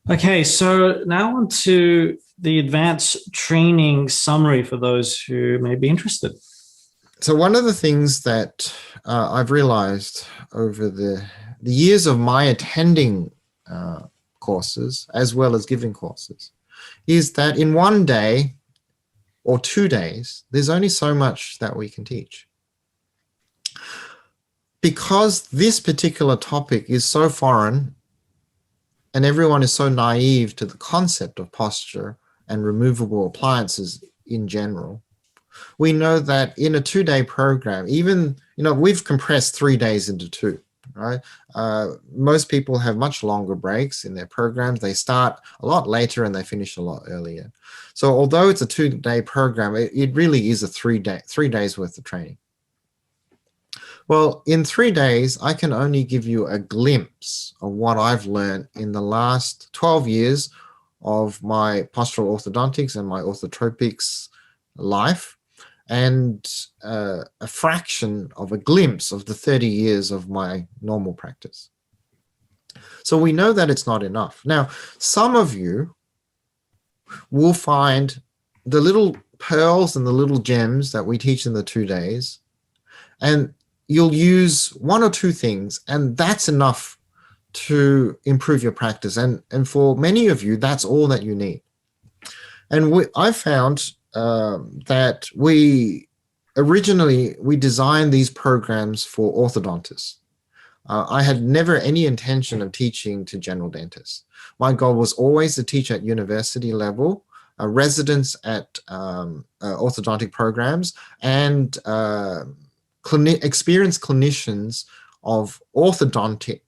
Okay, so now on to the advanced training summary for those who may be interested. So one of the things that I've realized over the years of my attending courses as well as giving courses is that in one day or 2 days, there's only so much that we can teach. Because this particular topic is so foreign and everyone is so naive to the concept of posture and removable appliances in general, we know that in a 2-day program, even, we've compressed 3 days into 2, right? Most people have much longer breaks in their programs. They start a lot later and they finish a lot earlier. So although it's a 2-day program, it really is a 3 days worth of training. Well, in 3 days, I can only give you a glimpse of what I've learned in the last 12 years of my postural orthodontics and my orthotropics life, and a fraction of a glimpse of the 30 years of my normal practice. So we know that it's not enough. Now, some of you will find the little pearls and the little gems that we teach in the 2 days, and you'll use 1 or 2 things, and that's enough to improve your practice. And for many of you, that's all that you need. And I found that we designed these programs for orthodontists. I had never any intention of teaching to general dentists. My goal was always to teach at university level, residents at orthodontic programs, and experienced clinicians of orthodontic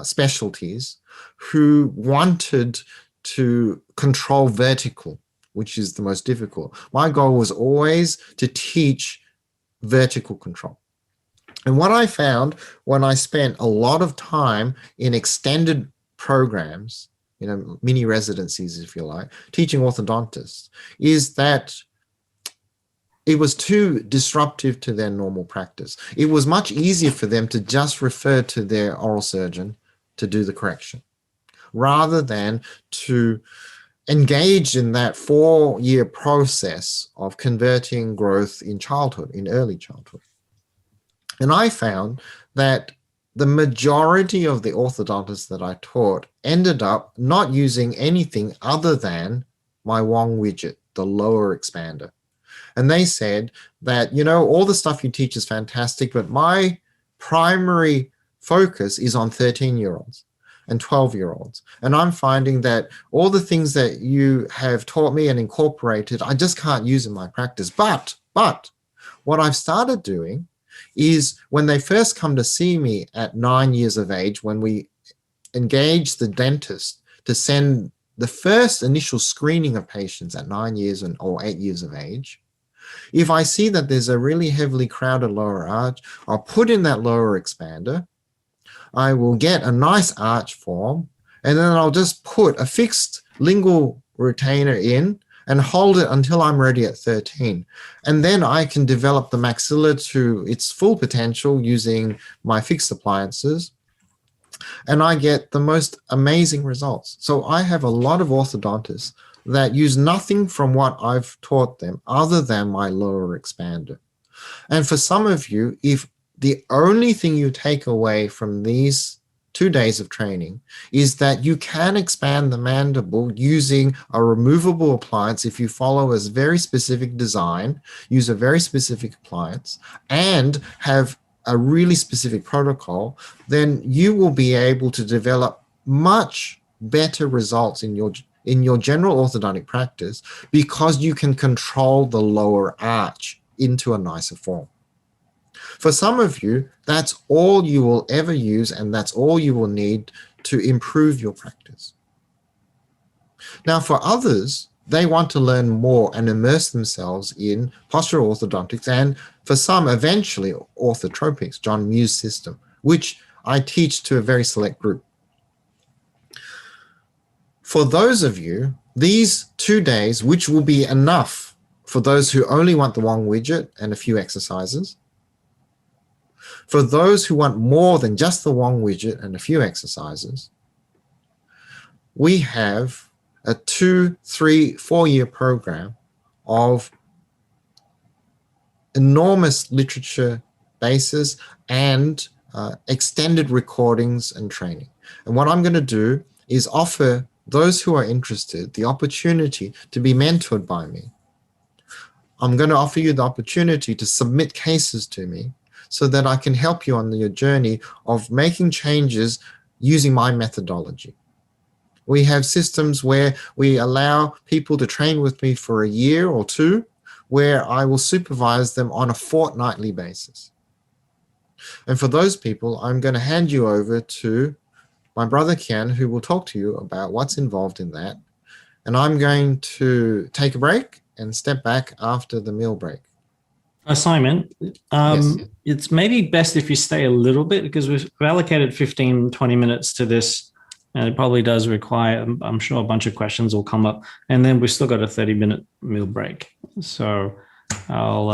specialties who wanted to control vertical, which is the most difficult. My goal was always to teach vertical control. And what I found when I spent a lot of time in extended programs, mini residencies, if you like, teaching orthodontists, is that it was too disruptive to their normal practice. It was much easier for them to just refer to their oral surgeon to do the correction, rather than to engage in that 4-year process of converting growth in childhood, in early childhood. And I found that the majority of the orthodontists that I taught ended up not using anything other than my Wong widget, the lower expander. And they said that, all the stuff you teach is fantastic, but my primary focus is on 13-year-olds and 12-year-olds. And I'm finding that all the things that you have taught me and incorporated, I just can't use in my practice. But what I've started doing is when they first come to see me at 9 years of age, when we engage the dentist to send the first initial screening of patients at 9 years or 8 years of age, if I see that there's a really heavily crowded lower arch, I'll put in that lower expander. I will get a nice arch form, and then I'll just put a fixed lingual retainer in and hold it until I'm ready at 13. And then I can develop the maxilla to its full potential using my fixed appliances, and I get the most amazing results. So I have a lot of orthodontists that use nothing from what I've taught them other than my lower expander. And for some of you, if the only thing you take away from these 2 days of training is that you can expand the mandible using a removable appliance if you follow a very specific design, use a very specific appliance, and have a really specific protocol, then you will be able to develop much better results in your general orthodontic practice, because you can control the lower arch into a nicer form. For some of you, that's all you will ever use, and that's all you will need to improve your practice. Now, for others, they want to learn more and immerse themselves in postural orthodontics, and for some, eventually, orthotropics, John Mew's system, which I teach to a very select group. For those of you, these 2 days, which will be enough for those who only want the Wong widget and a few exercises, for those who want more than just the Wong widget and a few exercises, we have a 2, 3, 4-year program of enormous literature bases and extended recordings and training. And what I'm going to do is offer those who are interested the opportunity to be mentored by me. I'm going to offer you the opportunity to submit cases to me so that I can help you on your journey of making changes using my methodology. We have systems where we allow people to train with me for a year or two, where I will supervise them on a fortnightly basis. And for those people, I'm going to hand you over to my brother Kian, who will talk to you about what's involved in that. And I'm going to take a break and step back after the meal break. Simon, Yes. it's maybe best if you stay a little bit, because we've allocated 15, 20 minutes to this, and it probably does require, I'm sure a bunch of questions will come up, and then we've still got a 30-minute meal break. So I'll,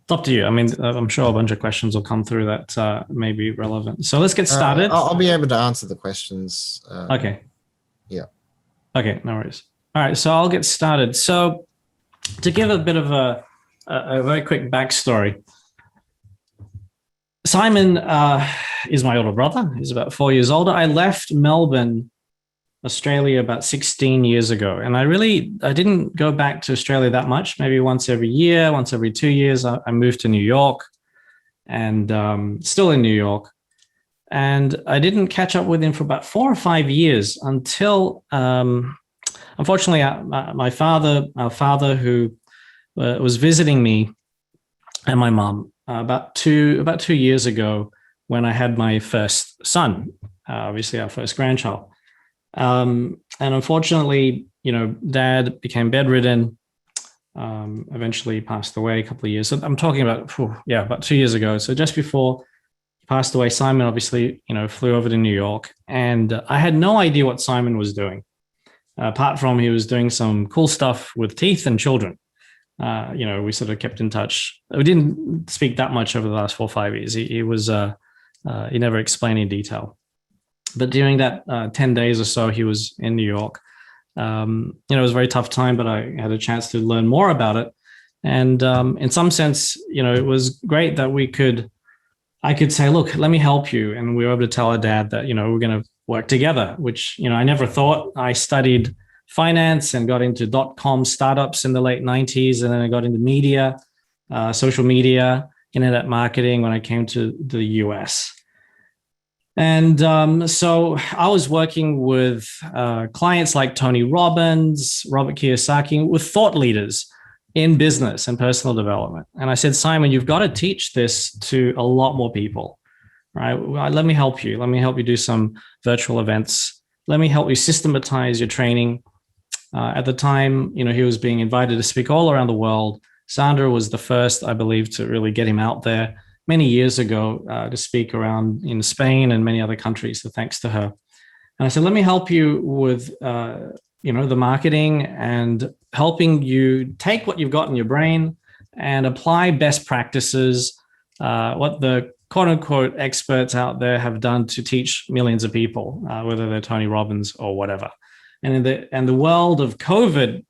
it's up to you. I mean, I'm sure a bunch of questions will come through that may be relevant. So let's get started. I'll be able to answer the questions. Okay. Yeah. Okay, no worries. All right, so I'll get started. So to give a bit of a very quick backstory, Simon is my older brother. He's about 4 years older. I left Melbourne, Australia, about 16 years ago. And I didn't go back to Australia that much, maybe once every year, once every 2 years. I moved to New York and still in New York. And I didn't catch up with him for about 4 or 5 years until, unfortunately, our father who was visiting me and my mom about 2 years ago when I had my first son, obviously our first grandchild. And unfortunately, Dad became bedridden, eventually passed away a couple of years. So I'm talking about, about 2 years ago. So just before he passed away, Simon obviously, flew over to New York, and I had no idea what Simon was doing, apart from he was doing some cool stuff with teeth and children. We sort of kept in touch. We didn't speak that much over the last 4 or 5 years. He never explained in detail. But during that 10 days or so, he was in New York. It was a very tough time, but I had a chance to learn more about it. And in some sense, it was great that I could say, look, let me help you. And we were able to tell our dad that, we're going to work together, which, I never thought. I studied finance and got into .com startups in the late 90s. And then I got into media, social media, internet marketing when I came to the US. And so I was working with clients like Tony Robbins, Robert Kiyosaki, with thought leaders in business and personal development. And I said, Simon, you've got to teach this to a lot more people, right? Let me help you. Let me help you do some virtual events. Let me help you systematize your training. At the time, he was being invited to speak all around the world. Sandra was the first, I believe, to really get him out there many years ago to speak around in Spain and many other countries. So thanks to her. And I said, let me help you with, the marketing and helping you take what you've got in your brain and apply best practices, what the quote unquote experts out there have done to teach millions of people, whether they're Tony Robbins or whatever. And in the world of COVID,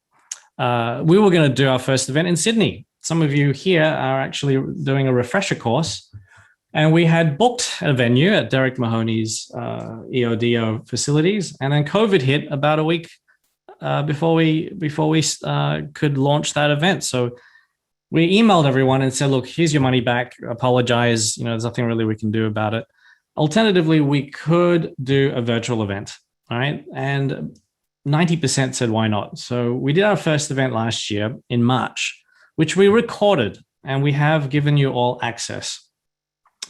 we were going to do our first event in Sydney. Some of you here are actually doing a refresher course. And we had booked a venue at Derek Mahoney's EODO facilities. And then COVID hit about a week before we could launch that event. So we emailed everyone and said, look, here's your money back. Apologize. There's nothing really we can do about it. Alternatively, we could do a virtual event. All right. And 90% said, why not? So we did our first event last year in March, which we recorded, and we have given you all access.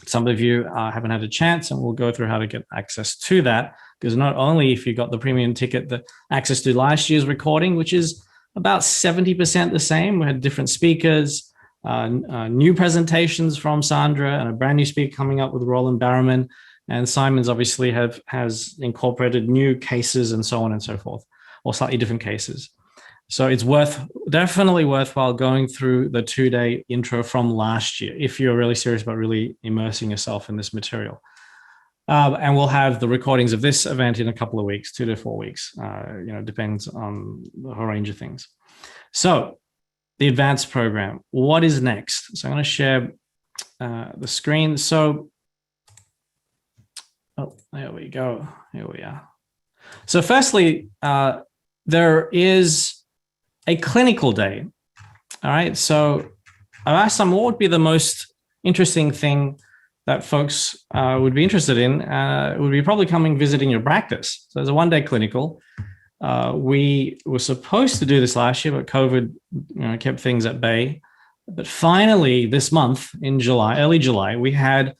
Some of you haven't had a chance, and we'll go through how to get access to that, because not only if you got the premium ticket, the access to last year's recording, which is about 70% the same. We had different speakers, new presentations from Sandra, and a brand new speaker coming up with Roland Barrowman. And Simon's obviously has incorporated new cases and so on and so forth, or slightly different cases. So it's definitely worthwhile going through the 2-day intro from last year if you're really serious about really immersing yourself in this material. And we'll have the recordings of this event in a couple of weeks, 2 to 4 weeks. Depends on the whole range of things. So the advanced program, what is next? So I'm going to share the screen. So, there we go. Here we are. So firstly, there is a clinical day. All right. So I asked them what would be the most interesting thing that folks would be interested in. Would be probably coming visiting your practice. So there's a one-day clinical. We were supposed to do this last year, but COVID kept things at bay. But finally, this month in July, early July, we had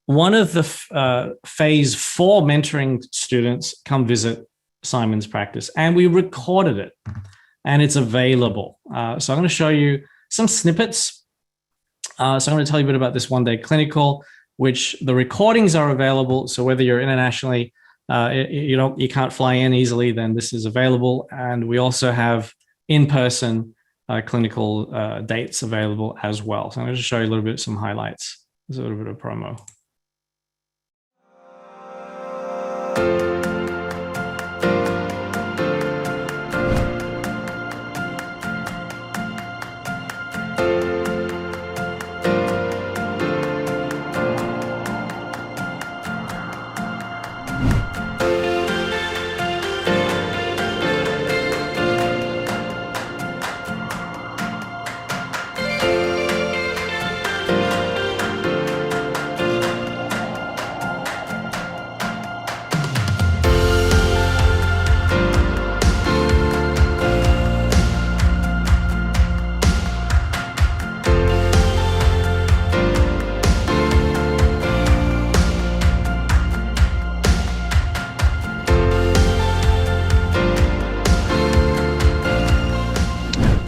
one of the phase 4 mentoring students come visit Simon's practice, and we recorded it, and it's available. So I'm going to show you some snippets. So I'm going to tell you a bit about this one-day clinical, which the recordings are available. So whether you're internationally, you can't fly in easily, then this is available. And we also have in-person clinical dates available as well. So I'm going to show you a little bit, some highlights. There's a little bit of promo.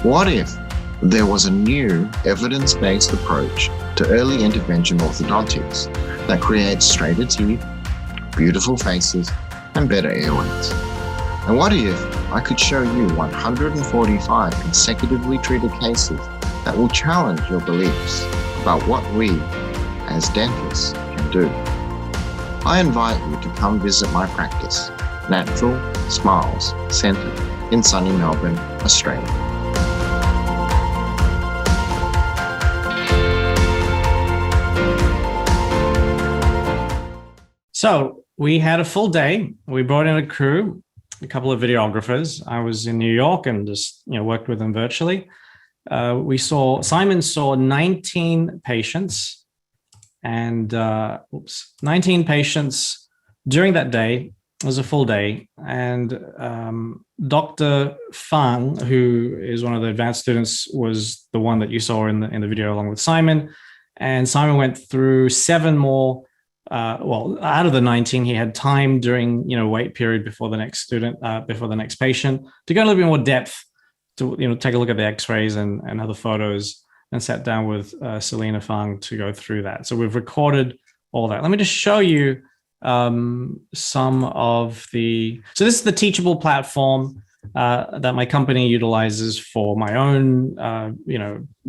What if there was a new evidence-based approach to early intervention orthodontics that creates straighter teeth, beautiful faces, and better airways? And what if I could show you 145 consecutively treated cases that will challenge your beliefs about what we, as dentists, can do? I invite you to come visit my practice, Natural Smiles Centre in sunny Melbourne, Australia. So we had a full day. We brought in a crew, a couple of videographers. I was in New York and just worked with them virtually. Simon saw 19 patients, and 19 patients during that day. It was a full day, and Dr. Fang, who is one of the advanced students, was the one that you saw in the video along with Simon. And Simon went through 7 more. Out of the 19, he had time during wait period before the next student, before the next patient, to go a little bit more depth, to take a look at the X-rays and other photos, and sat down with Selena Fang to go through that. So we've recorded all that. Let me just show you some of the. So this is the teachable platform that my company utilizes for my own,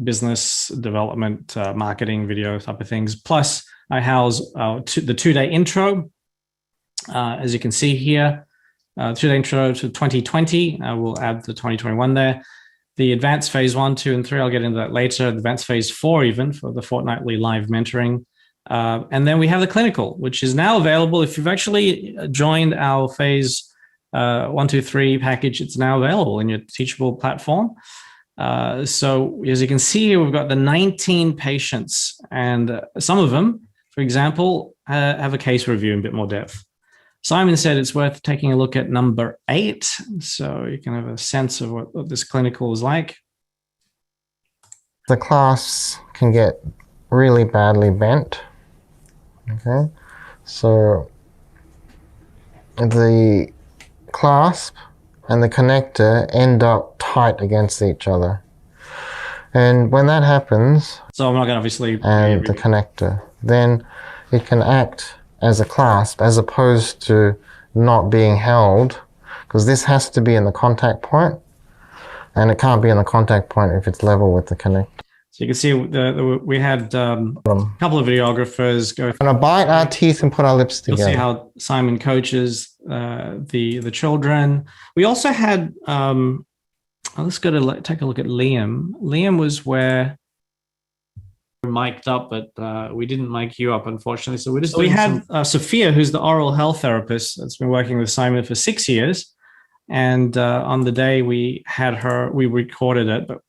business development, marketing, video type of things. Plus, I house the 2-day intro, as you can see here, 2-day intro to 2020. We'll add the 2021 there. The advanced phase 1, 2, and 3, I'll get into that later. The advanced phase 4 even, for the fortnightly live mentoring. And then we have the clinical, which is now available. If you've actually joined our phase 1, 2, 3 package, it's now available in your teachable platform. So as you can see here, we've got the 19 patients, and some of them, for example, have a case review in a bit more depth. Simon said it's worth taking a look at number 8, so you can have a sense of what this clinical is like. The clasps can get really badly bent. Okay, so the clasp and the connector end up tight against each other. And when that happens, so I'm not going to obviously, and the connector, then it can act as a clasp as opposed to not being held, because this has to be in the contact point, and it can't be in the contact point if it's level with the connector. So you can see we had a couple of videographers go. We're gonna bite our teeth and put our lips You'll together. see how Simon coaches the children. We also had. Let's go to take a look at Liam. Liam was where we mic'd up, but we didn't mic you up, unfortunately. So we had Sophia, who's the oral health therapist that's been working with Simon for 6 years. And on the day we had her, we recorded it, but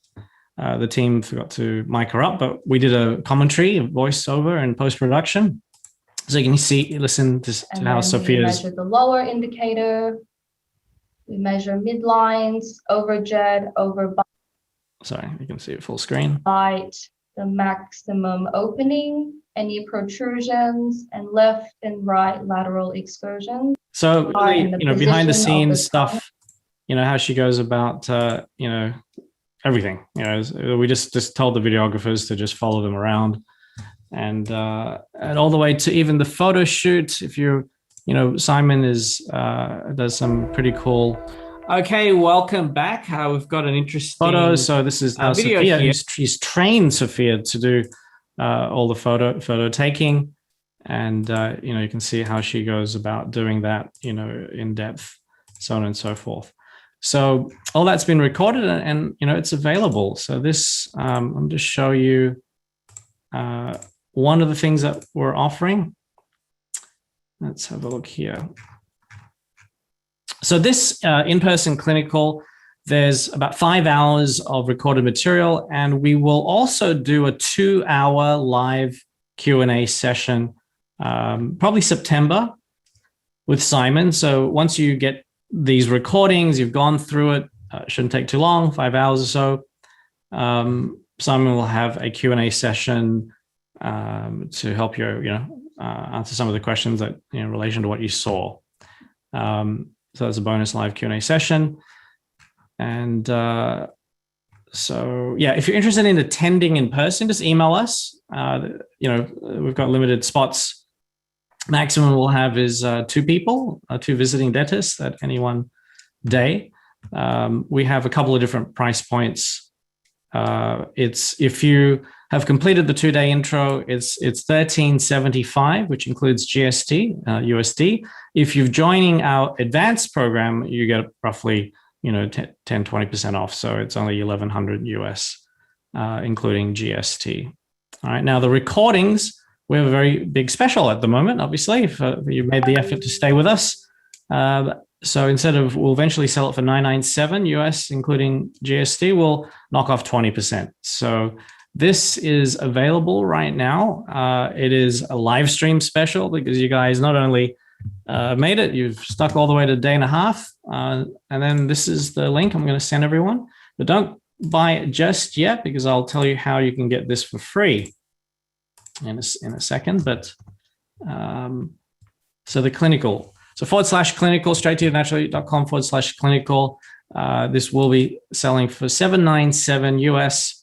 the team forgot to mic her up. But we did a commentary, a voiceover, and post-production. So you can listen to how Sophia's. We measure the lower indicator. We measure midlines, overjet, overbite. Sorry, you can see it full screen. The maximum opening, any protrusions, and left and right lateral excursions. So really, behind the scenes stuff, how she goes about, everything. We just told the videographers to just follow them around, and all the way to even the photo shoot. If you're Simon does some pretty cool. Okay, welcome back. We've got an interesting photo. So this is now Sophia. He's trained Sophia to do all the photo taking, and you can see how she goes about doing that, in depth, so on and so forth. So all that's been recorded, and it's available. So this, I'm just show you one of the things that we're offering. Let's have a look here. So this in-person clinical, there's about 5 hours of recorded material, and we will also do a 2-hour live Q&A session, probably September, with Simon. So once you get these recordings, you've gone through it, shouldn't take too long, 5 hours or so. Simon will have a Q&A session to help you, answer some of the questions that in relation to what you saw. So that's a bonus live Q&A session. And so, yeah, if you're interested in attending in person, just email us. We've got limited spots. Maximum we'll have is 2 people, 2 visiting dentists at any one day. We have a couple of different price points. It's if you have completed the 2-day intro, it's $13.75, which includes GST, USD. If you're joining our advanced program, you get roughly 10-20% off. So it's only $1,100 US, including GST. All right. Now the recordings, we have a very big special at the moment. Obviously, if you made the effort to stay with us. So we'll eventually sell it for $997 US, including GST. We'll knock off 20%. So this is available right now. It is a live stream special because you guys not only made it, you've stuck all the way to 1.5 days. And then this is the link I'm going to send everyone. But don't buy it just yet because I'll tell you how you can get this for free in a second. But so the clinical. So /clinical, straight to naturally.com /clinical. This will be selling for $797 US.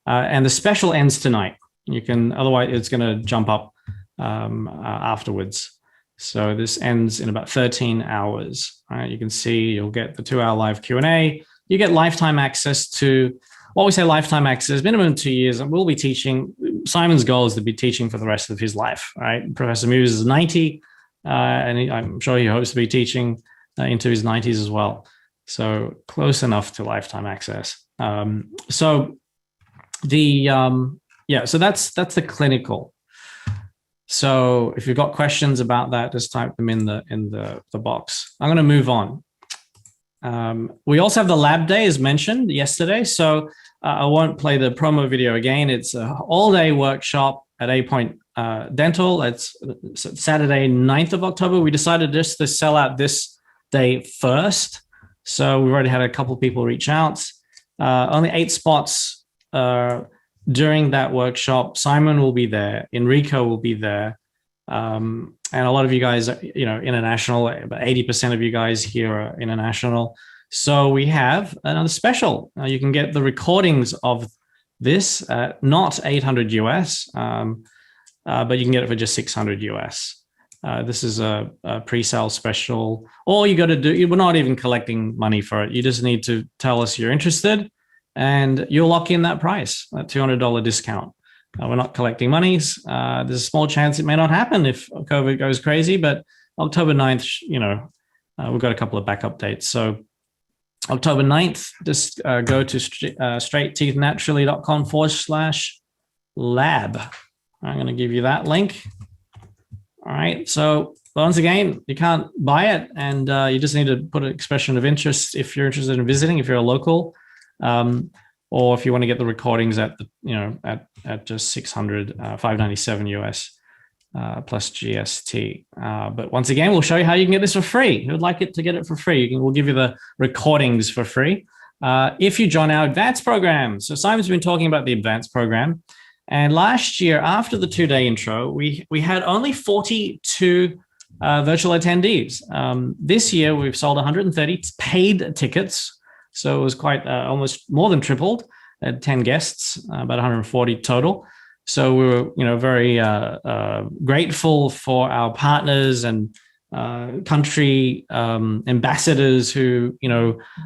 And the special ends tonight. Otherwise it's going to jump up afterwards. So this ends in about 13 hours. All right, you can see you'll get the 2-hour live Q&A. You get lifetime access to, what we say lifetime access, minimum 2 years. And we'll be teaching. Simon's goal is to be teaching for the rest of his life. Right, Professor Muse is 90, and I'm sure he hopes to be teaching into his 90s as well. So close enough to lifetime access. So that's the clinical. So if you've got questions about that, just type them in the box. I'm going to move on. We also have the lab day, as mentioned yesterday. So I won't play the promo video again. It's an all-day workshop at A Point Dental. It's Saturday, 9th of October. We decided just to sell out this day first. So we've already had a couple of people reach out. Only 8 spots during that workshop. Simon will be there. Enrico will be there. And a lot of you guys are, international. About 80% of you guys here are international. So we have another special. You can get the recordings of this at not 800 US, but you can get it for just 600 US. This is a pre-sale special. All you got to do, we're not even collecting money for it. You just need to tell us you're interested. and you'll lock in that price, that $200 discount. We're not collecting monies. There's a small chance it may not happen if COVID goes crazy, but October 9th, we've got a couple of backup dates. So October 9th, just go to straightteethnaturally.com/lab. I'm going to give you that link. All right. So once again, you can't buy it, and you just need to put an expression of interest if you're interested in visiting, if you're a local, or if you want to get the recordings at just $597 US plus GST. But once again, we'll show you how you can get this for free. Who would like it to get it for free? We'll give you the recordings for free if you join our advanced program. So Simon's been talking about the advanced program. And last year, after the 2-day intro, we had only 42 virtual attendees. This year, we've sold 130 paid tickets. So it was quite almost more than tripled. Had 10 guests, about 140 total. So we were, very grateful for our partners and country ambassadors who,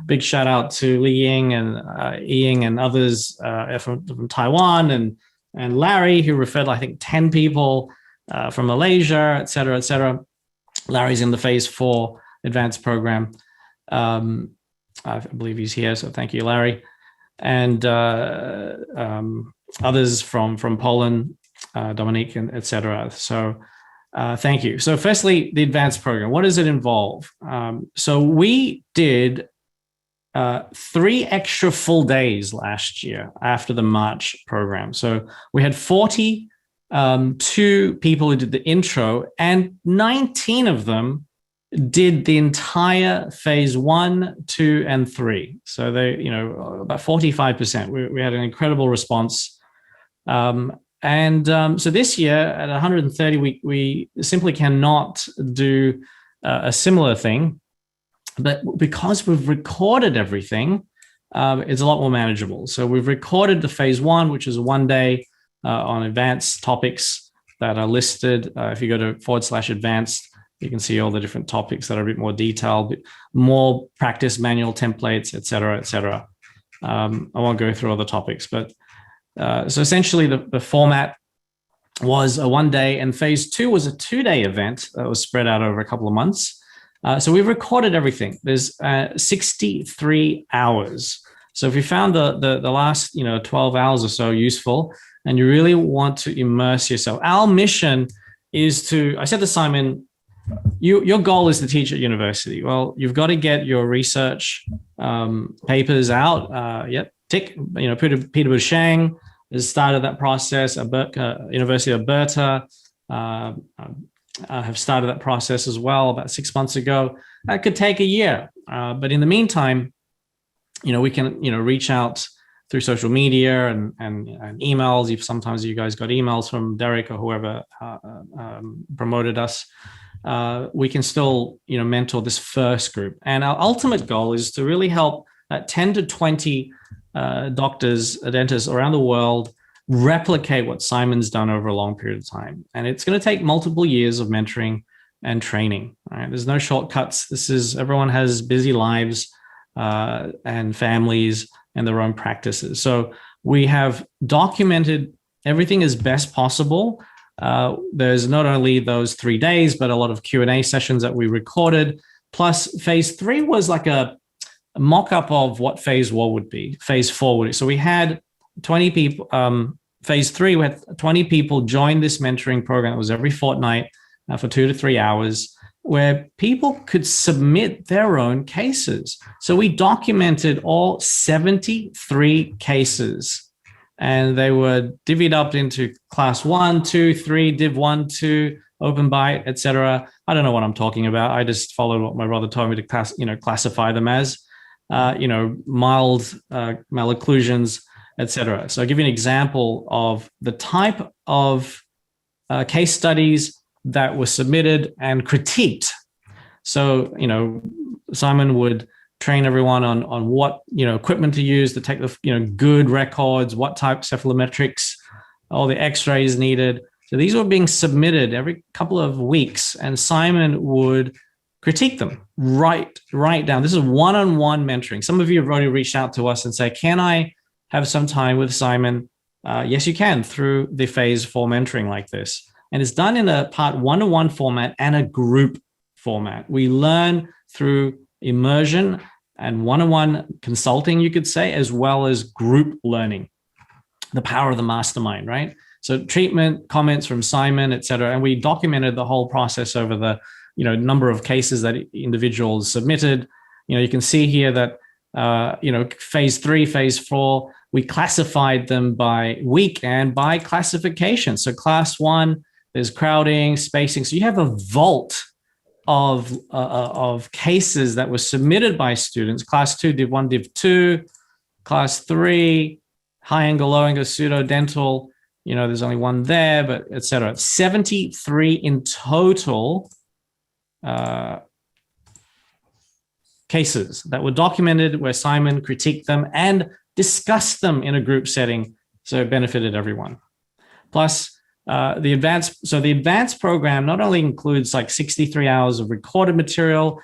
big shout out to Li Ying and others from Taiwan and Larry, who referred, I think, 10 people from Malaysia, et cetera, et cetera. Larry's in the phase 4 advanced program. I believe he's here, so thank you, Larry. And others from Poland, Dominique, and et cetera. So thank you. So firstly, the advanced program, what does it involve? So we did 3 extra full days last year after the March program. So we had 42 people who did the intro, and 19 of them did the entire phase 1, 2, and 3. So they, about 45%. We had an incredible response. So this year at 130, we simply cannot do a similar thing. But because we've recorded everything, it's a lot more manageable. So we've recorded the phase 1, which is 1 day on advanced topics that are listed. If you go to /advanced, you can see all the different topics that are a bit more detailed, more practice manual templates, et cetera, et cetera. I won't go through all the topics, but so essentially the format was a 1 day, and phase 2 was a 2-day event that was spread out over a couple of months. So we've recorded everything. There's 63 hours. So if you found the last 12 hours or so useful, and you really want to immerse yourself, our mission is to, I said to Simon, your goal is to teach at university. Well, you've got to get your research papers out. Tick. Peter Bushang has started that process. University of Alberta have started that process as well about 6 months ago. That could take a year, but in the meantime, we can reach out through social media and emails. Sometimes you guys got emails from Derek or whoever promoted us. We can still, mentor this first group. And our ultimate goal is to really help 10 to 20 doctors, dentists around the world replicate what Simon's done over a long period of time. And it's going to take multiple years of mentoring and training. Right? There's no shortcuts. Everyone has busy lives and families and their own practices. So we have documented everything as best possible. There's not only those 3 days, but a lot of Q&A sessions that we recorded. Plus, phase 3 was like a mock-up of what phase 4 would be. So we had 20 people. Phase 3, we had 20 people join this mentoring program. It was every fortnight for 2 to 3 hours, where people could submit their own cases. So we documented all 73 cases. And they were divvied up into class 1, 2, 3, div 1, 2, open bite, etc. I don't know what I'm talking about. I just followed what my brother told me to classify them as, mild malocclusions, etc. So I'll give you an example of the type of case studies that were submitted and critiqued. So, Simon would train everyone on what equipment to use to take the good records, what type cephalometrics, all the X-rays needed. So these were being submitted every couple of weeks, and Simon would critique them, write down. This is one-on-one mentoring. Some of you have already reached out to us and say, can I have some time with Simon? Yes, you can, through the phase 4 mentoring like this. And it's done in a part 1-to-1 format and a group format. We learn through immersion and one-on-one consulting, you could say, as well as group learning, the power of the mastermind, right? So treatment, comments from Simon, et cetera. And we documented the whole process over the number of cases that individuals submitted. You can see here that phase 3, phase 4, we classified them by week and by classification. So class 1, there's crowding, spacing. So you have a vault of cases that were submitted by students. Class 2, Div 1, Div 2. Class 3, high angle, low angle, pseudo dental. There's only one there, but et cetera. 73 in total cases that were documented where Simon critiqued them and discussed them in a group setting. So it benefited everyone. Plus, the advanced program not only includes like 63 hours of recorded material,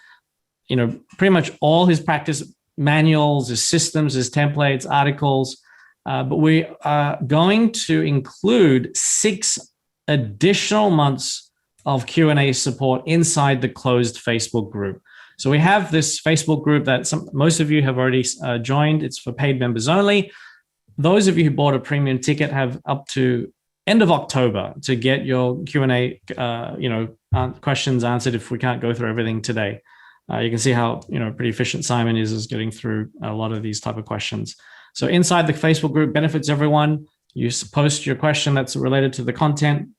pretty much all his practice manuals, his systems, his templates, articles, but we are going to include 6 additional months of Q&A support inside the closed Facebook group. So we have this Facebook group that most of you have already joined. It's for paid members only. Those of you who bought a premium ticket have up to end of October to get your Q&A, questions answered if we can't go through everything today. You can see how, pretty efficient Simon is getting through a lot of these type of questions. So inside the Facebook group benefits everyone. You post your question that's related to the content.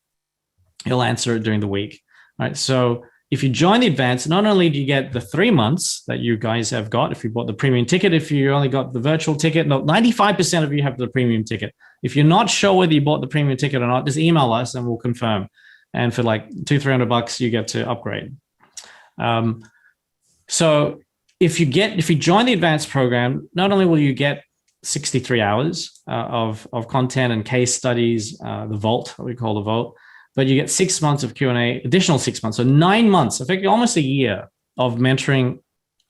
He'll answer it during the week, right? So if you join the advance, not only do you get the 3 months that you guys have got, if you bought the premium ticket, if you only got the virtual ticket, 95% of you have the premium ticket. If you're not sure whether you bought the premium ticket or not, just email us and we'll confirm. And for like $200-300, you get to upgrade. So if you join the advanced program, not only will you get 63 hours of content and case studies, the vault, what we call the vault, but you get 6 months of Q&A, additional 6 months. So 9 months, effectively almost a year of mentoring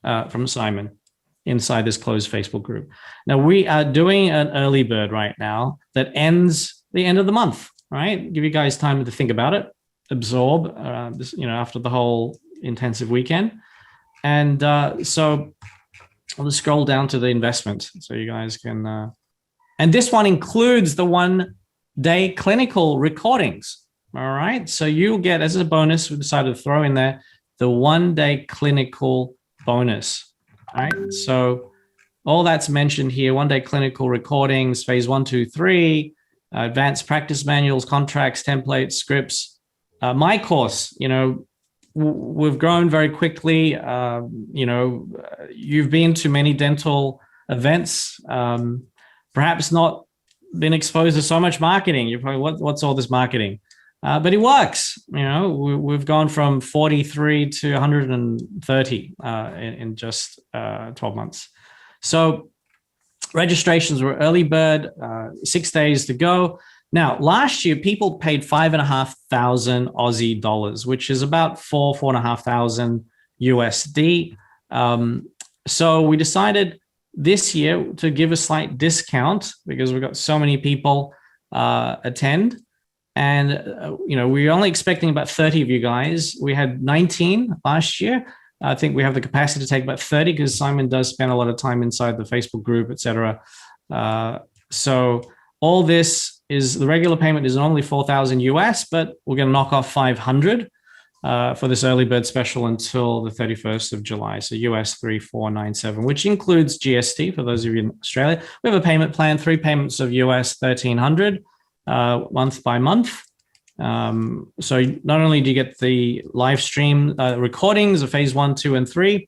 from Simon inside this closed Facebook group. Now we are doing an early bird right now that ends the end of the month, right? Give you guys time to think about it, absorb this, after the whole intensive weekend. And so I'll just scroll down to the investment so you guys can, and this one includes the 1-day clinical recordings. All right. So you'll get, as a bonus, we decided to throw in there the 1-day clinical bonus. All right. So all that's mentioned here, 1-day clinical recordings, phase 1, 2, 3, advanced practice manuals, contracts, templates, scripts. My course, we've grown very quickly. You've been to many dental events, perhaps not been exposed to so much marketing. You're probably, what's all this marketing? But it works. We've gone from 43 to 130 in just 12 months. So registrations were early bird, 6 days to go. Now, last year, people paid 5,500 Aussie dollars, which is about 4,500 USD. So we decided this year to give a slight discount because we've got so many people attend. And, we're only expecting about 30 of you guys. We had 19 last year. I think we have the capacity to take about 30 because Simon does spend a lot of time inside the Facebook group, et cetera. So all this is, the regular payment is only 4,000 US, but we're going to knock off 500 for this early bird special until the 31st of July. So US 3497, which includes GST for those of you in Australia. We have a payment plan, 3 payments of US 1,300. Month by month. So not only do you get the live stream recordings of phase 1, 2, and 3,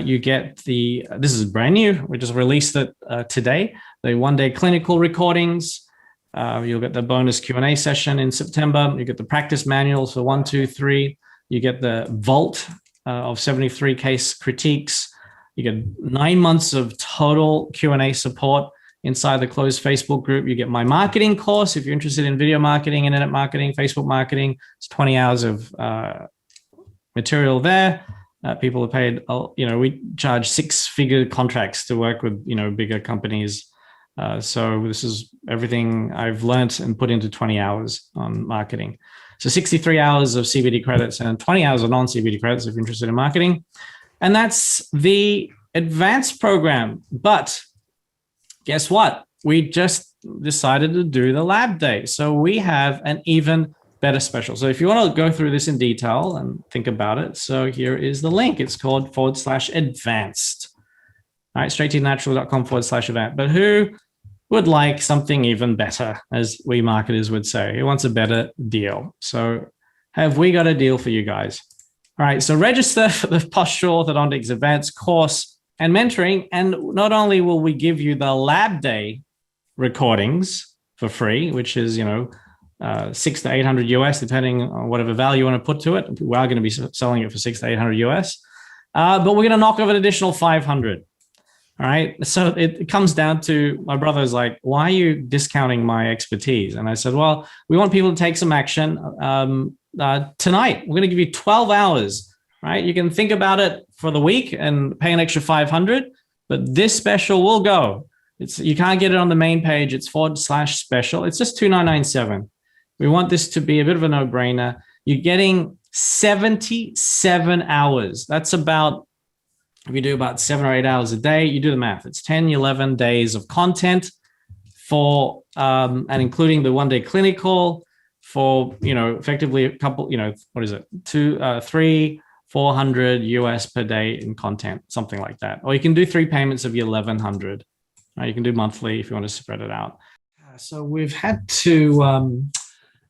you get this is brand new. We just released it today, the 1-day clinical recordings. You'll get the bonus Q&A session in September. You get the practice manuals for 1, 2, 3. You get the vault of 73 case critiques. You get 9 months of total Q&A support inside the closed Facebook group. You get my marketing course. If you're interested in video marketing, internet marketing, Facebook marketing, it's 20 hours of material there. People are paid, we charge 6-figure contracts to work with, bigger companies So this is everything I've learned and put into 20 hours on marketing. So 63 hours of CBD credits and 20 hours of non-CBD credits if you're interested in marketing. And that's the advanced program. But guess what? We just decided to do the lab day. So we have an even better special. So if you want to go through this in detail and think about it, so here is the link. It's called /advanced. All right, straightteethnatural.com/event. But who would like something even better, as we marketers would say? Who wants a better deal? So have we got a deal for you guys? All right, so register for the Postural Orthodontics Advanced course and mentoring. And not only will we give you the lab day recordings for free, which is, $600 to $800 US, depending on whatever value you want to put to it. We are going to be selling it for $600 to $800 US, but we're going to knock off an additional 500. All right. So it comes down to, my brother's like, why are you discounting my expertise? And I said, well, we want people to take some action. Tonight, we're going to give you 12 hours, right? You can think about it for the week and pay an extra 500, but this special will go. You can't get it on the main page. It's /special. It's just $2,997. We want this to be a bit of a no-brainer. You're getting 77 hours. That's about, if you do about 7 or 8 hours a day, you do the math. It's 10, 11 days of content for, and including the one-day clinical for, effectively a couple, what is it? 400 US per day in content, something like that. Or you can do 3 payments of your 1,100. You can do monthly if you want to spread it out. So we've had to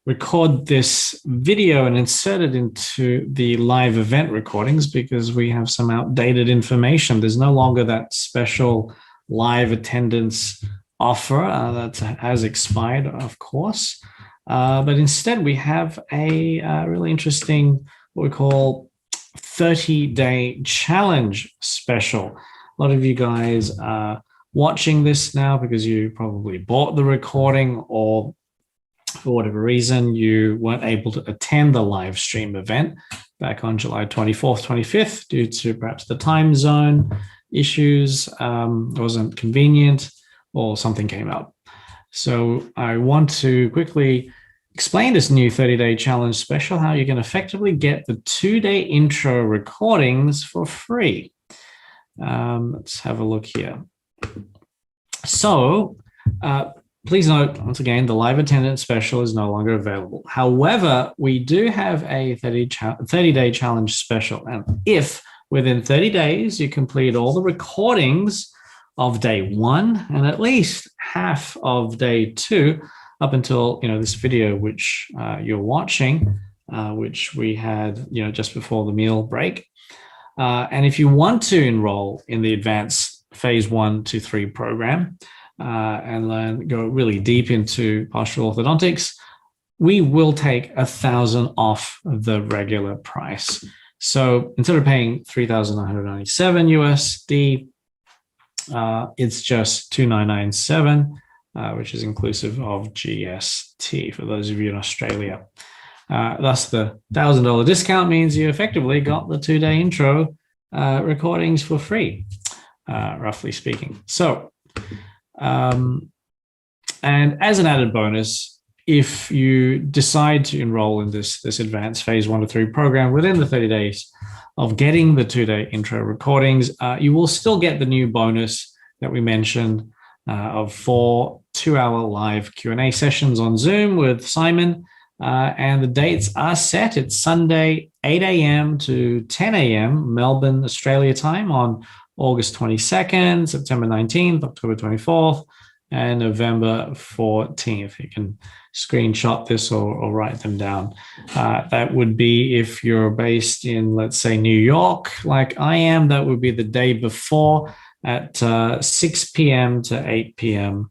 record this video and insert it into the live event recordings because we have some outdated information. There's no longer that special live attendance offer that has expired, of course. But instead, we have a really interesting, what we call 30-day challenge special. A lot of you guys are watching this now because you probably bought the recording, or for whatever reason, you weren't able to attend the live stream event back on July 24th, 25th, due to perhaps the time zone issues, it wasn't convenient, or something came up. So I want to quickly explain this new 30-day challenge special, how you can effectively get the 2-day intro recordings for free. Let's have a look here. So please note, once again, the live attendance special is no longer available. However, we do have a 30-day challenge special. And if within 30 days you complete all the recordings of day 1 and at least half of day 2, up until this video which you're watching, which we had just before the meal break. And if you want to enroll in the advanced phase 1 to 3 program and go really deep into postural orthodontics, we will take 1,000 off the regular price. So instead of paying $3,997 USD, it's just $2,997, which is inclusive of GST for those of you in Australia. Thus, the $1,000 discount means you effectively got the 2-day intro recordings for free, roughly speaking. So, and as an added bonus, if you decide to enroll in this advanced phase 1 to 3 program within the 30 days of getting the 2-day intro recordings, you will still get the new bonus that we mentioned of 4 2-hour live Q&A sessions on Zoom with Simon. And the dates are set. It's Sunday, 8 a.m. to 10 a.m. Melbourne, Australia time on August 22nd, September 19th, October 24th, and November 14th. You can screenshot this or write them down. That would be if you're based in, let's say, New York, like I am, that would be the day before at 6 p.m. to 8 p.m.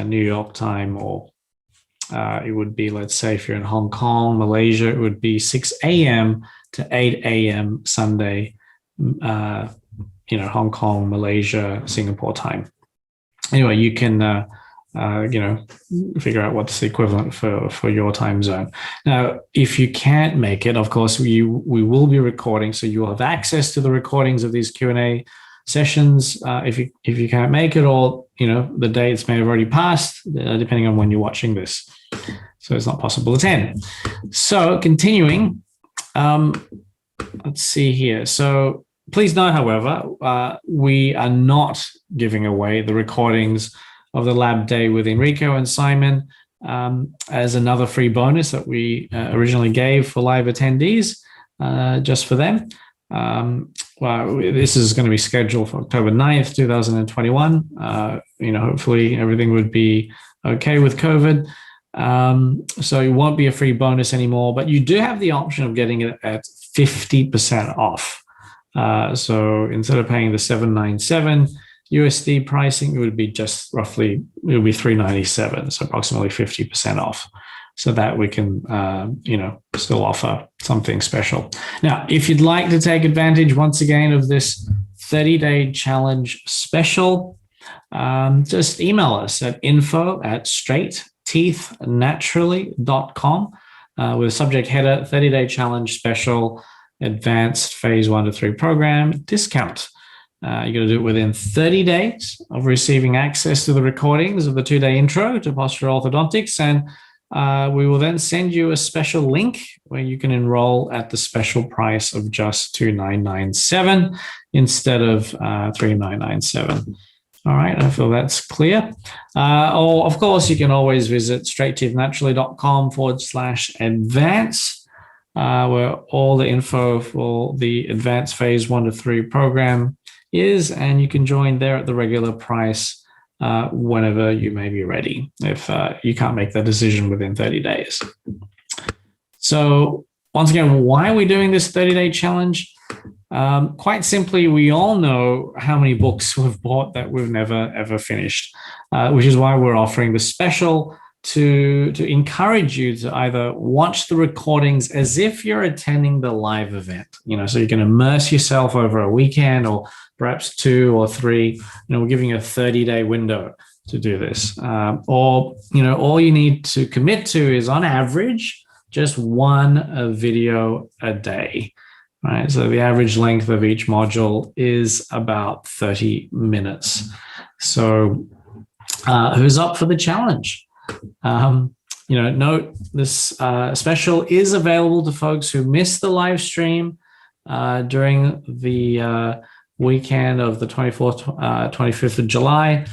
New York time, or it would be, let's say, if you're in Hong Kong, Malaysia, it would be 6 a.m. to 8 a.m. Sunday, Hong Kong, Malaysia, Singapore time. Anyway, you can, figure out what's the equivalent for your time zone. Now, if you can't make it, of course, we will be recording, so you'll have access to the recordings of these Q&A sessions if you can't make it, or the dates may have already passed depending on when you're watching this. So it's not possible to attend. So continuing, let's see here. So please note, however, we are not giving away the recordings of the lab day with Enrico and Simon as another free bonus that we originally gave for live attendees, just for them. Well, this is going to be scheduled for October 9th, 2021. Hopefully everything would be okay with COVID. So it won't be a free bonus anymore, but you do have the option of getting it at 50% off. So instead of paying the $797 USD pricing, it would be just roughly, it would be $397, so approximately 50% off, so that we can, still offer something special. Now, if you'd like to take advantage once again of this 30-day challenge special, just email us at info@straightteethnaturally.com with a subject header, 30-day challenge special, advanced phase 1 to 3 program discount. You're going to do it within 30 days of receiving access to the recordings of the 2-day intro to Postural Orthodontics, and we will then send you a special link where you can enroll at the special price of just $2,997 instead of $3,997. All right, I feel that's clear. Or, of course, you can always visit straightteethnaturally.com/advance, where all the info for the advanced phase 1 to 3 program is, and you can join there at the regular price whenever you may be ready, if you can't make that decision within 30 days. So once again, why are we doing this 30-day challenge? Quite simply, we all know how many books we've bought that we've never, ever finished, which is why we're offering the special to encourage you to either watch the recordings as if you're attending the live event, so you can immerse yourself over a weekend or perhaps 2 or 3. We're giving you a 30-day window to do this. Or all you need to commit to is, on average, just one video a day. Right, so the average length of each module is about 30 minutes. So who's up for the challenge? Note this special is available to folks who missed the live stream during the weekend of the 24th, 25th of July,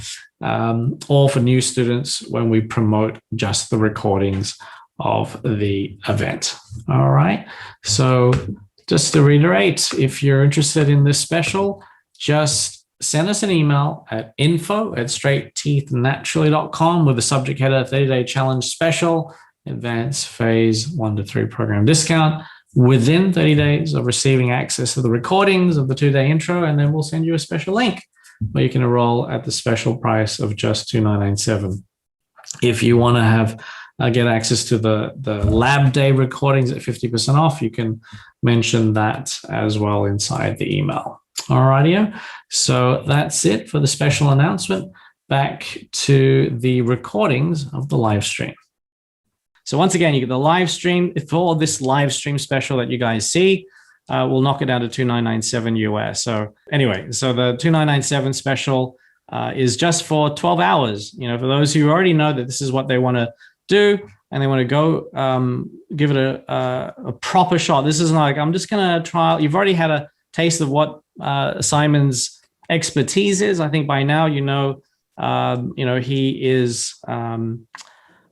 or for new students when we promote just the recordings of the event. All right, so just to reiterate, if you're interested in this special, just send us an email at info@straightteethnaturally.com with the subject header 30-day challenge special, advanced phase 1 to 3 program discount, within 30 days of receiving access to the recordings of the 2-day intro, and then we'll send you a special link where you can enroll at the special price of just $2,997. If you want to have get access to the lab day recordings at 50% off, you can mention that as well inside the email. All righty, so that's it for the special announcement. Back to the recordings of the live stream. So once again, you get the live stream. For this live stream special that you guys see, we'll knock it down to $2,997 US. So anyway, so the $2,997 special is just for 12 hours. For those who already know that this is what they want to do and they want to go give it a proper shot. This isn't like, I'm just going to try. You've already had a taste of what Simon's expertise is. I think by now he is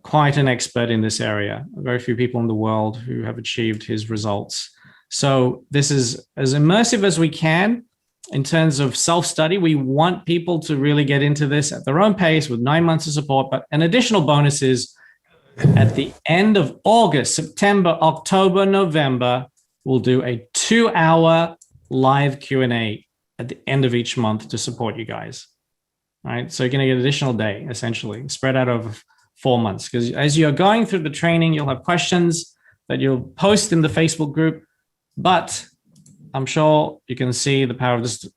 quite an expert in this area. Very few people in the world who have achieved his results. So this is as immersive as we can in terms of self-study. We want people to really get into this at their own pace with 9 months of support. But an additional bonus is at the end of August, September, October, November, we'll do a 2-hour live Q&A at the end of each month to support you guys. All right, so you're going to get an additional day, essentially, spread out over 4 months. Because as you're going through the training, you'll have questions that you'll post in the Facebook group. But I'm sure you can see the power of just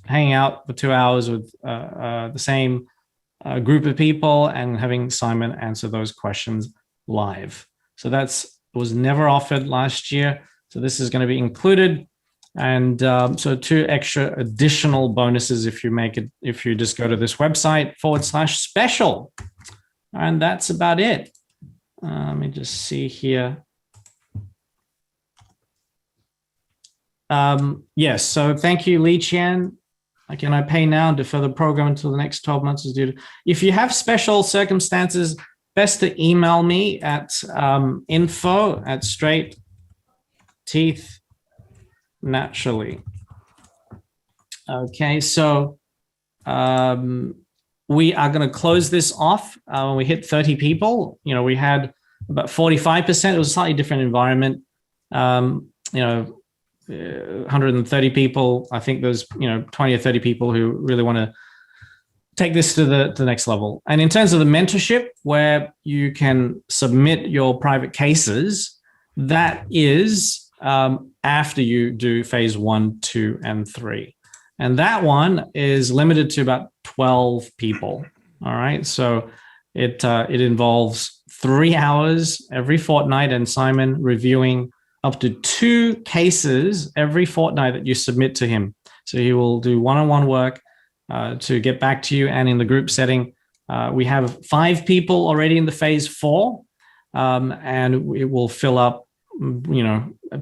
hanging out for 2 hours with the same group of people and having Simon answer those questions live. So was never offered last year. So this is going to be included And so 2 extra additional bonuses if you just go to this website /special. And that's about it. Let me just see here. Yes, so thank you, Li Qian. Can I pay now and defer the program until the next 12 months is due? If you have special circumstances, best to email me at info@Straight Teeth Naturally. Okay, so we are going to close this off when we hit 30 people. We had about 45%. It was a slightly different environment. 130 people. I think there's 20 or 30 people who really want to take this to the next level. And in terms of the mentorship, where you can submit your private cases, that is after you do phase 1, 2, and 3. And that one is limited to about 12 people. All right. So it involves 3 hours every fortnight, and Simon reviewing up to 2 cases every fortnight that you submit to him. So he will do one-on-one work to get back to you. And in the group setting, we have 5 people already in the phase 4, and it will fill up,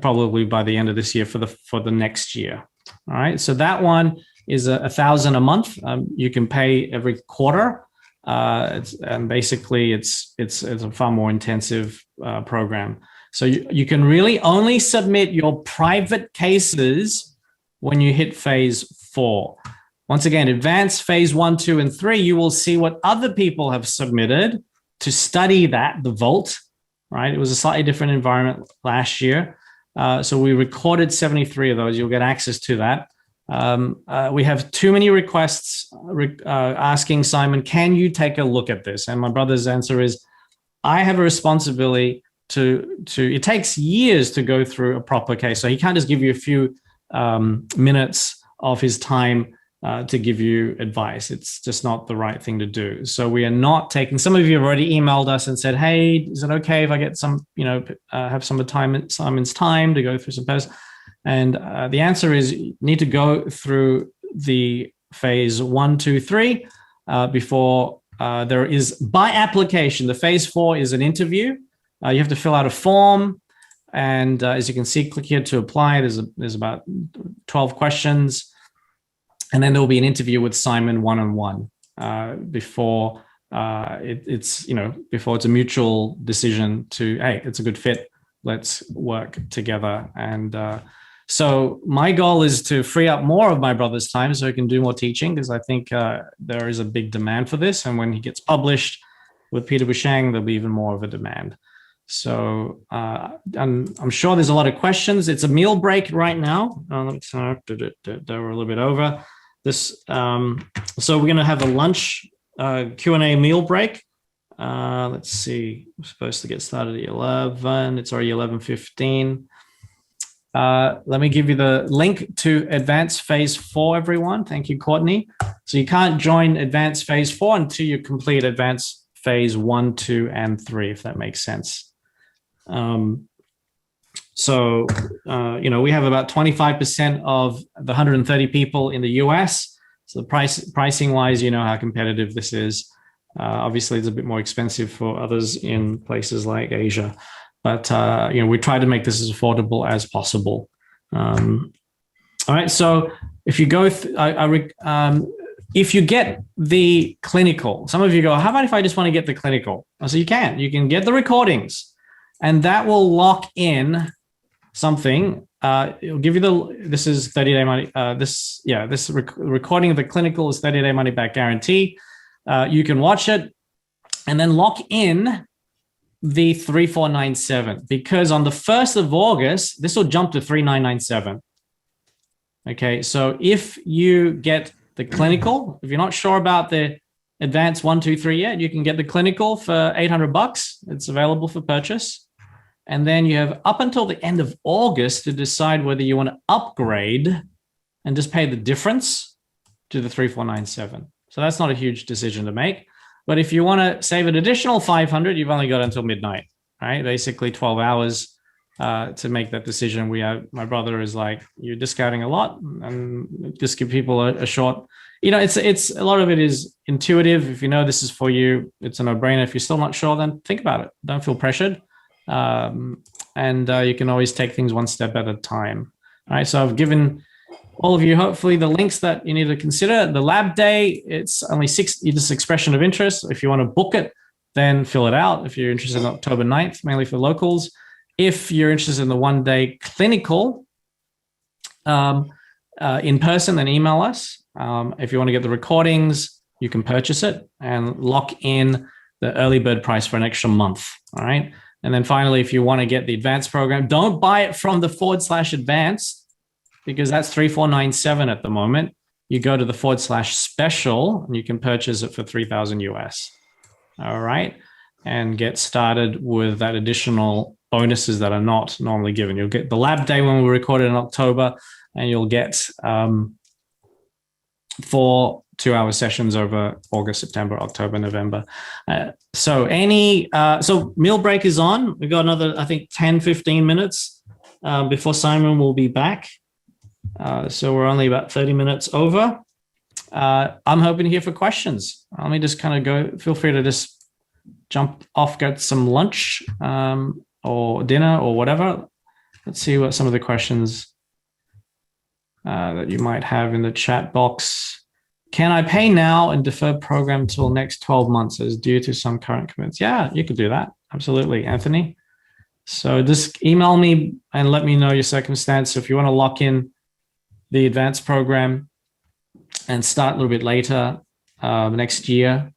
probably by the end of this year for the next year. All right. So that one is $1,000 a month. You can pay every quarter, and basically it's a far more intensive program. So you can really only submit your private cases when you hit phase 4. Once again, advanced phase 1, 2, and 3, you will see what other people have submitted to study the vault, right? It was a slightly different environment last year. So we recorded 73 of those. You'll get access to that. We have too many requests asking Simon, can you take a look at this? And my brother's answer is, I have a responsibility to it takes years to go through a proper case. So he can't just give you a few minutes of his time to give you advice. It's just not the right thing to do. So we are not taking, some of you have already emailed us and said, hey, is it okay if I get some, have some of Simon's time to go through some posts? And the answer is you need to go through the phase 1, 2, 3 before there is, by application. The phase 4 is an interview. You have to fill out a form, and as you can see, click here to apply. There's about 12 questions, and then there will be an interview with Simon one-on-one before it's a mutual decision to, hey, it's a good fit. Let's work together. And so my goal is to free up more of my brother's time so he can do more teaching, because I think there is a big demand for this. And when he gets published with Peter Bushang, there'll be even more of a demand. So I'm sure there's a lot of questions. It's a meal break right now. We're a little bit over this. So we're going to have a lunch Q&A meal break. Let's see. We're supposed to get started at 11. It's already 11:15. Let me give you the link to Advanced Phase 4, everyone. Thank you, Courtney. So you can't join Advanced Phase 4 until you complete Advanced Phase 1, 2, and 3, if that makes sense. We have about 25% of the 130 people in the US. So the pricing wise, you know how competitive this is. Obviously, it's a bit more expensive for others in places like Asia, but we try to make this as affordable as possible. All right, so if you go, if you get the clinical, some of you go, how about if I just want to get the clinical? So you can get the recordings, and that will lock in something. It'll give you this is 30-day money. This recording of the clinical is 30-day money back guarantee. You can watch it and then lock in the 3497, because on the 1st of August, this will jump to 3997. Okay, so if you get the clinical, if you're not sure about the advanced 1, 2, 3 yet, you can get the clinical for $800. It's available for purchase. And then you have up until the end of August to decide whether you want to upgrade and just pay the difference to the 3497. So that's not a huge decision to make. But if you want to save an additional $500, you've only got until midnight, right? Basically 12 hours to make that decision. My brother is like, you're discounting a lot, and just give people a short. It's a lot of it is intuitive. If you know this is for you, it's a no-brainer. If you're still not sure, then think about it. Don't feel pressured, and you can always take things one step at a time. All right. So I've given all of you hopefully the links that you need to consider. The lab day, it's only just expression of interest. If you want to book it, then fill it out. If you're interested in October 9th, mainly for locals. If you're interested in the one-day clinical in person, then email us. If you want to get the recordings, you can purchase it and lock in the early bird price for an extra month. All right. And then finally, if you want to get the advanced program, don't buy it from the /advanced, because that's 3497 at the moment. You go to the /special and you can purchase it for 3,000 US. All right. And get started with that additional bonuses that are not normally given. You'll get the lab day when we record it in October, and you'll get 4 2-hour sessions over August, September, October, November. So meal break is on. We've got another, I think, 10, 15 minutes before Simon will be back. So we're only about 30 minutes over. I'm hoping to hear for questions. Let me just kind of go. Feel free to just jump off, get some lunch or dinner or whatever. Let's see what some of the questions that you might have in the chat box. Can I pay now and defer program till next 12 months as due to some current commitments? Yeah, you could do that. Absolutely, Anthony. So just email me and let me know your circumstance. So if you want to lock in the advanced program and start a little bit later next year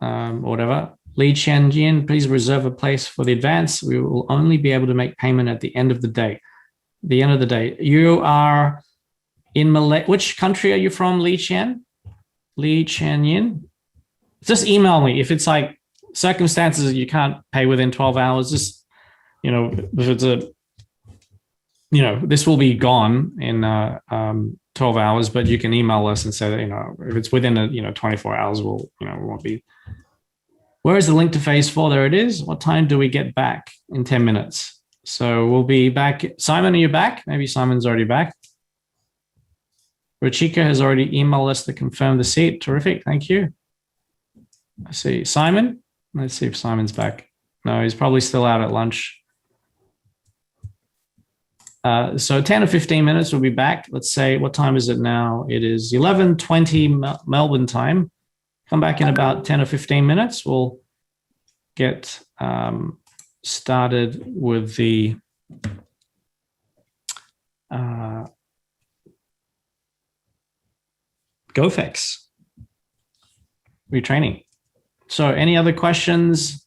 or whatever, Li Chen, please reserve a place for the advance. We will only be able to make payment at the end of the day. The end of the day. You are in Malay. Which country are you from, Li Chen? Li Chen Yin? Just email me. If it's like circumstances you can't pay within 12 hours, just, if it's this will be gone in 12 hours, but you can email us and say that, if it's within 24 hours, we won't be. Where is the link to phase 4? There it is. What time do we get back? In 10 minutes. So we'll be back. Simon, are you back? Maybe Simon's already back. Ruchika has already emailed us to confirm the seat. Terrific. Thank you. I see. Simon? Let's see if Simon's back. No, he's probably still out at lunch. So 10 or 15 minutes, we'll be back. Let's say, what time is it now? It is 11:20 Melbourne time. Come back in about 10 or 15 minutes. We'll get started with the GoFX retraining. So any other questions?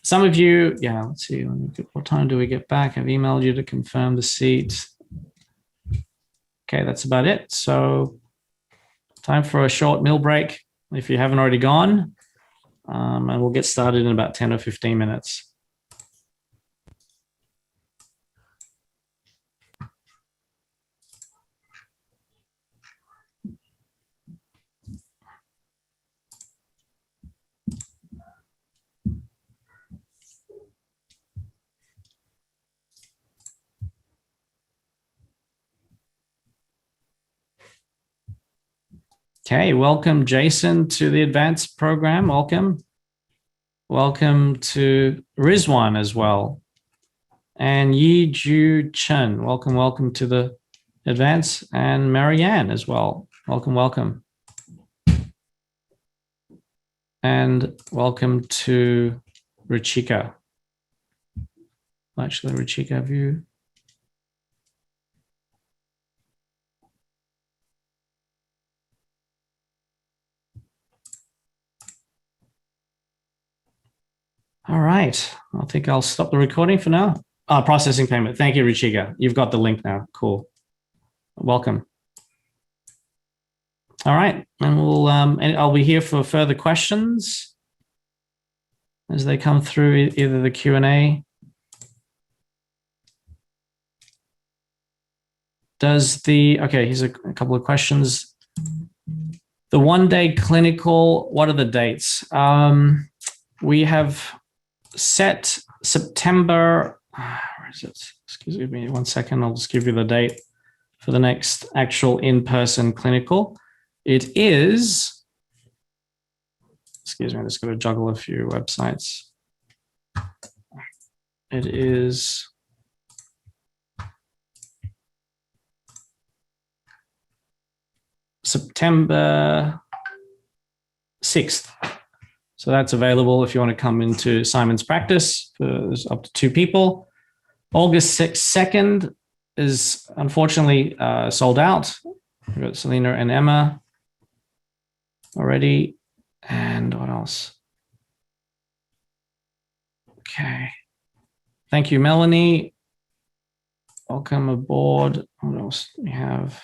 Some of you, let's see, what time do we get back? I've emailed you to confirm the seat. Okay, that's about it. So time for a short meal break if you haven't already gone. And we'll get started in about 10 or 15 minutes. Okay, welcome, Jason, to the advanced program. Welcome. Welcome to Rizwan as well. And Yi Ju Chen, welcome to the advance. And Marianne as well. Welcome. And welcome to Ruchika. Actually, Ruchika, have you? All right. I think I'll stop the recording for now. Processing payment. Thank you, Ruchika. You've got the link now. Cool. Welcome. All right. And we'll and I'll be here for further questions as they come through, either the Q&A. Here's a couple of questions. The one-day clinical, what are the dates? We have set September, where is it? Excuse me 1 second. I'll just give you the date for the next actual in-person clinical. It is, excuse me, I'm just going to juggle a few websites. It is September 6th. So that's available if you want to come into Simon's practice. There's up to 2 people. August 2nd is unfortunately sold out. We've got Selena and Emma already. And what else? Okay. Thank you, Melanie. Welcome aboard. What else do we have?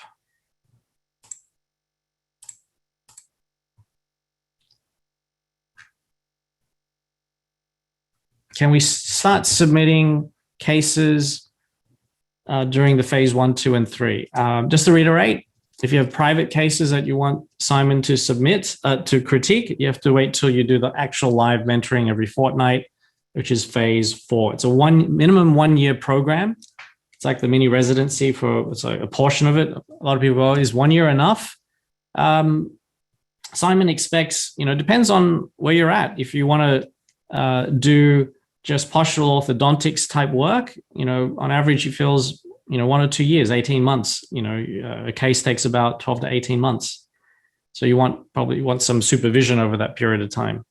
Can we start submitting cases during the phase 1, 2, and 3? Just to reiterate, if you have private cases that you want Simon to submit, to critique, you have to wait till you do the actual live mentoring every fortnight, which is phase 4. It's a minimum 1 year program. It's like the mini residency it's like a portion of it. A lot of people go, is 1 year enough? Simon expects, depends on where you're at. If you want to do just postural orthodontics type work, on average, he feels, 1 or 2 years, 18 months, a case takes about 12 to 18 months. So you probably want some supervision over that period of time.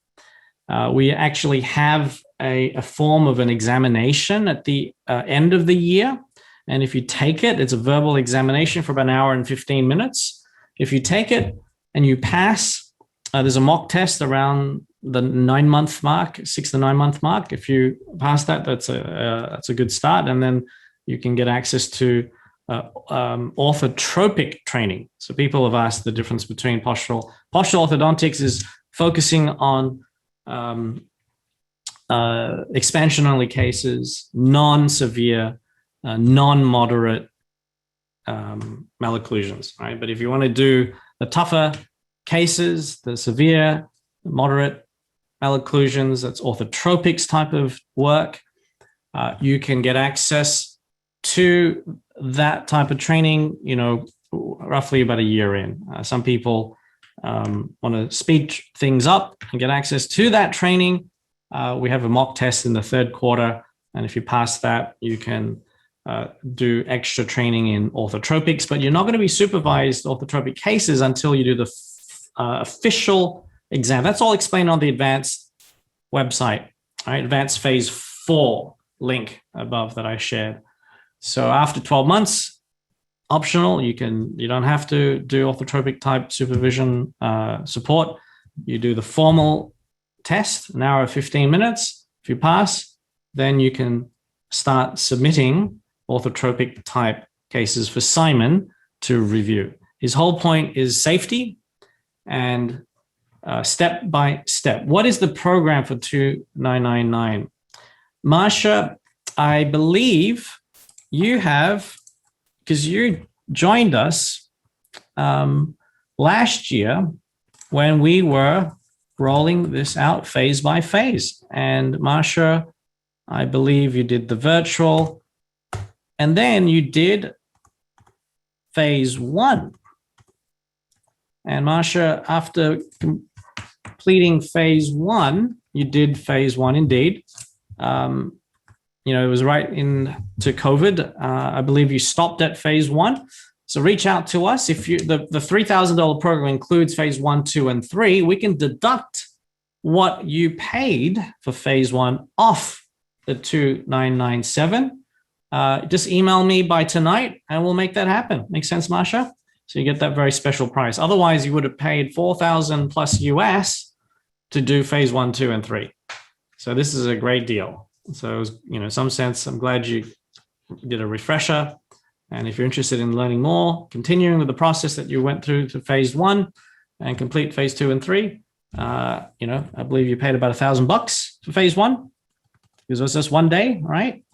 We actually have a form of an examination at the end of the year. And if you take it, it's a verbal examination for about an hour and 15 minutes. If you take it and you pass, there's a mock test around the 9-month mark, 6 to 9 month mark. If you pass that, that's a good start. And then you can get access to orthotropic training. So people have asked the difference between postural orthodontics is focusing on expansion only cases, non-severe, non-moderate malocclusions, right? But if you want to do the tougher cases, the severe, moderate malocclusions, that's orthotropics type of work, you can get access to that type of training, roughly about a year in. Some people want to speed things up and get access to that training. We have a mock test in the 3rd quarter. And if you pass that, you can do extra training in orthotropics, but you're not going to be supervised orthotropic cases until you do the official exam. That's all explained on the advanced website, right? Advanced phase 4 link above that I shared. So after 12 months, optional, you don't have to do orthotropic type supervision support. You do the formal test, an hour 15 minutes. If you pass, then you can start submitting orthotropic type cases for Simon to review. His whole point is safety and step by step. What is the program for 2999? Marsha, I believe you have, because you joined us last year when we were rolling this out phase by phase. And Marsha, I believe you did the virtual, and then you did phase 1. And Marsha, after completing phase 1, you did phase 1 indeed. It was right into COVID. I believe you stopped at phase 1. So reach out to us. If the $3,000 program includes phase 1, 2, and 3, we can deduct what you paid for phase 1 off the 2,997. Just email me by tonight and we'll make that happen. Make sense, Marsha? So you get that very special price. Otherwise, you would have paid $4,000 plus US to do phase 1, 2, and 3. So this is a great deal. So, in some sense, I'm glad you did a refresher. And if you're interested in learning more, continuing with the process that you went through to phase 1 and complete phase 2 and 3, I believe you paid about $1,000 for phase 1 because it was just 1 day, right?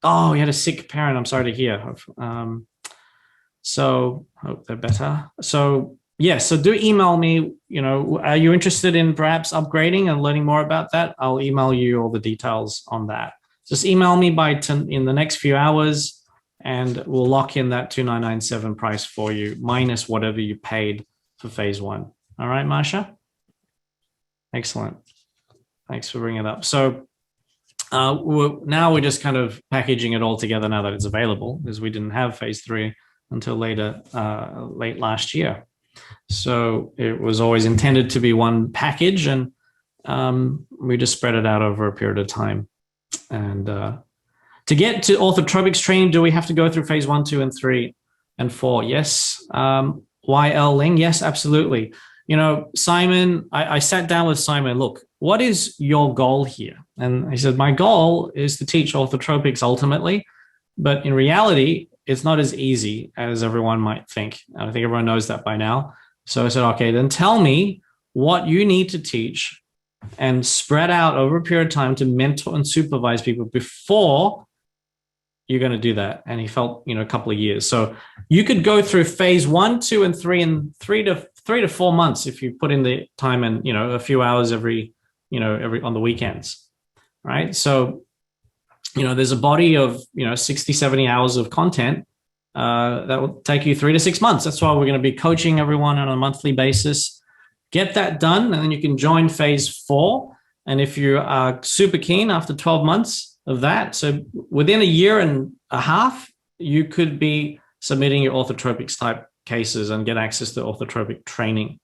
Oh, you had a sick parent. I'm sorry to hear. So hope they're better. So Yes, so do email me. You know, are you interested in perhaps upgrading and learning more about that? I'll email you all the details on that. Just email me in the next few hours, and we'll lock in that 2,997 price for you, minus whatever you paid for phase one. All right, Marsha? Excellent. Thanks for bringing it up. So now we're just kind of packaging it all together now that it's available, because we didn't have phase three until late last year. So it was always intended to be one package, and we just spread it out over a period of time. And to get to orthotropics training, do we have to go through phase 1, 2, and 3, and 4? Yes. YL Ling, yes, absolutely. You know, Simon, I sat down with Simon, look, what is your goal here? And he said, my goal is to teach orthotropics ultimately, but in reality, it's not as easy as everyone might think. And I think everyone knows that by now. So I said, okay, then tell me what you need to teach and spread out over a period of time to mentor and supervise people before you're going to do that. And he felt, you know, a couple of years. So you could go through phase 1, 2, and 3 in 3 to 4 months if you put in the time and, you know, a few hours every on the weekends, right? So, you know, there's a body of, you know, 60, 70 hours of content that will take you 3 to 6 months. That's why we're going to be coaching everyone on a monthly basis. Get that done, and then you can join phase 4. And if you are super keen after 12 months of that, so within a year and a half, you could be submitting your orthotropics type cases and get access to orthotropic training.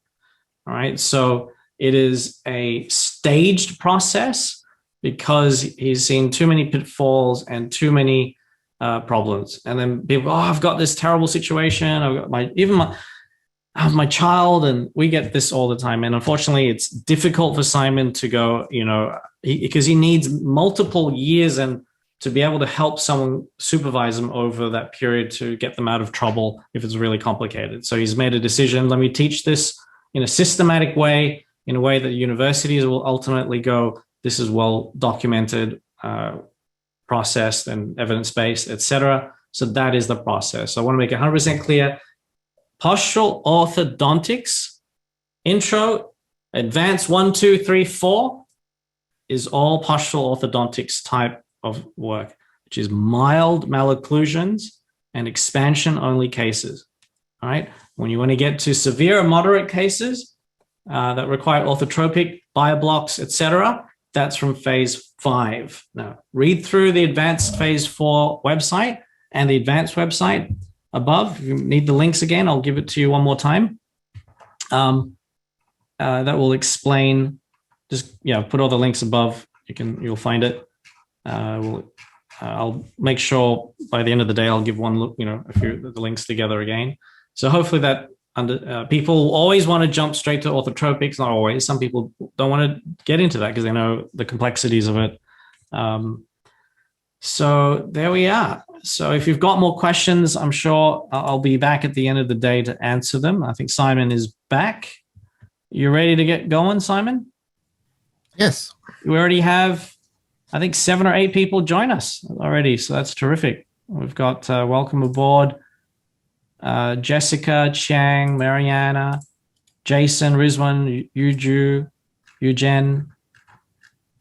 All right. So it is a staged process because he's seen too many pitfalls and too many problems. And then people, I've got this terrible situation. I've got my child, and we get this all the time. And unfortunately, it's difficult for Simon to go, you know, because he needs multiple years and to be able to help someone supervise them over that period to get them out of trouble if it's really complicated. So he's made a decision, let me teach this in a systematic way, in a way that universities will ultimately go, this is well documented, processed and evidence-based, etc. So that is the process. So I want to make it 100% clear. Postural Orthodontics, Intro, Advanced 1, 2, 3, 4 is all postural orthodontics type of work, which is mild malocclusions and expansion only cases. All right. When you want to get to severe or moderate cases that require orthotropic, bioblocks, etc., that's from phase 5. Now, read through the advanced phase 4 website and the advanced website above. If you need the links again, I'll give it to you one more time. That will explain. Just put all the links above. You'll find it. I'll make sure by the end of the day I'll give one look, a few of the links together again. So hopefully that people always want to jump straight to orthotropics. Not always. Some people don't want to get into that because they know the complexities of it. So there we are. So if you've got more questions, I'm sure I'll be back at the end of the day to answer them. I think Simon is back. You ready to get going, Simon? Yes. We already have, I think, 7 or 8 people join us already. So that's terrific. We've got welcome aboard. Jessica, Chang, Mariana, Jason, Rizwan, Yuju, Eugen,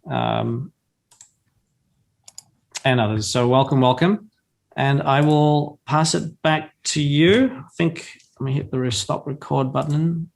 and others. So welcome. And I will pass it back to you. I think, let me hit the stop record button.